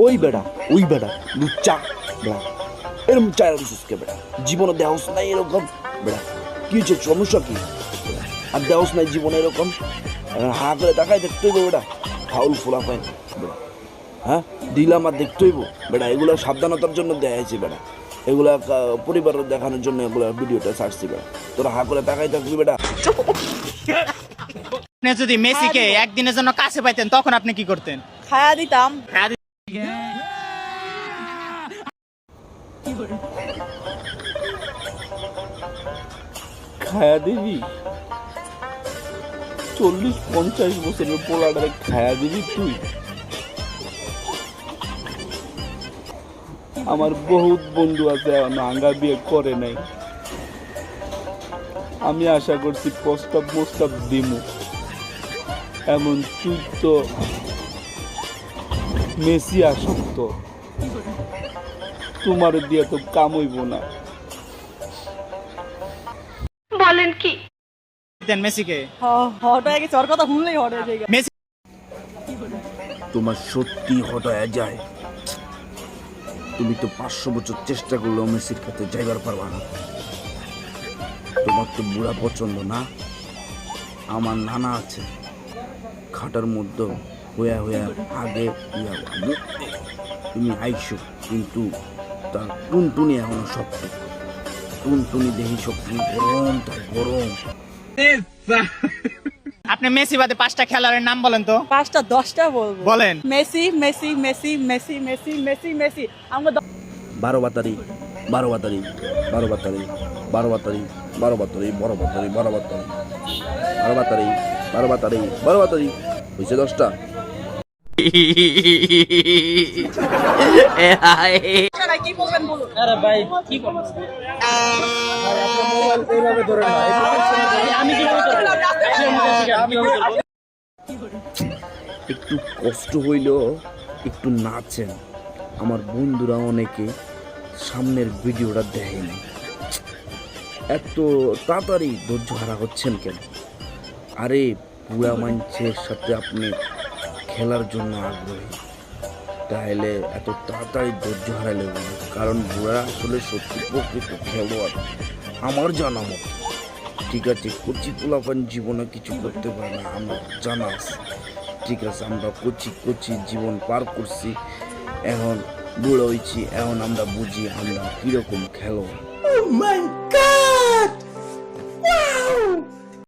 ওই বেড়া লুচ্চা বেড়া এরকম চায়ের দিছিসকে বেড়া জীবনে দেহস নাই এরকম বেড়া কি হচ্ছে সমস্যা কি আর দেহস নাই জীবনে এরকম হা করে দেখাই দেখতে হইব বেড়া ফাউল ফোলা পাই বেড়া হ্যাঁ দিলাম আর দেখতে হইব বেড়া এগুলো সাবধানতার জন্য দেয়া হয়েছে বেড়া এগুলা পরিবারের দেখানোর জন্য এগুলো ভিডিওটা ছাড়ছি বেড়া তোরা হা করে দেখাই থাকবি বেড়া। যদি মেসিকে একদিনের জন্য কাছে পাইতেন তখন আপনি কি করতেন? খায়া দিতাম। খায়া দিবি 40-50 বছরের পোলাটারে খায়া দিবি তুই? আমার বহুত বন্ধু আছে এখন আঙ্গা বিয়ে করে নাই, আমি আশা করছি প্রস্তাব দিমু, এমন তুই তো মেসি আসক্ত, তোমার দিয়ে তো কাম হইব না। বলেন কি মেসিকে হট হয়ে গেছে, ওর কথা শুনলেই হট হয়ে যায়। মেসি তোমার সত্যি হটায়া যায়, তুমি তো 500 বছর চেষ্টা করলেও মেসির কাছে যাইবার পারবা না। তোমার তো বুড়া পছন্দ না, আমার নানা আছে খাটার মধ্যে হইয়া আগে তুমি আইসো, কিন্তু তার টুনটুনি এখনো শক্ত, টুনটুনি দেহি শক্তি গরম, তার গরম। আপনি মেসি বাদে 5টা খেলোয়াড়ের নাম বলেন তো। 5টা 10টা বলবো। বলেন। Messi Messi Messi Messi Messi Messi Messi আমরা 12 বাতারি 12 বাতারি 12 বাতারি 12 বাতারি 12 বাতারি 12 বাতারি 12 বাতারি 12 বাতারি 12 বাতারি 12 বাতারি হয়েছে 10টা। কি বলবেন বলুন। আরে ভাই কি করবেন? মোবাইল এইভাবে ধরে না, আমি কি একটু কষ্ট হইলেও একটু নাচেন, আমার বন্ধুরা অনেকে সামনের ভিডিওটা দেখেনি, এত তাড়াতাড়ি ধৈর্য হারা হচ্ছেন কেন? আরে বুড়া মানুষের সাথে আপনি খেলার জন্য আগ্রহী, তাহলে এত তাড়াতাড়ি ধৈর্য হারাইলে হবে না, কারণ বুড়া আসলে সত্যি প্রকৃত খেলোয়াড় আমার জানা মতো। ঠিক আছে, কচি পোলাপান জীবনে কিছু করতে পারে না আমার জানা আছে, ঠিক আছে, আমরা কচি জীবন পার করছি, এখন বুড়ো হয়েছি, এখন আমরা বুঝি আমরা কিরকম খেলোয়াড়।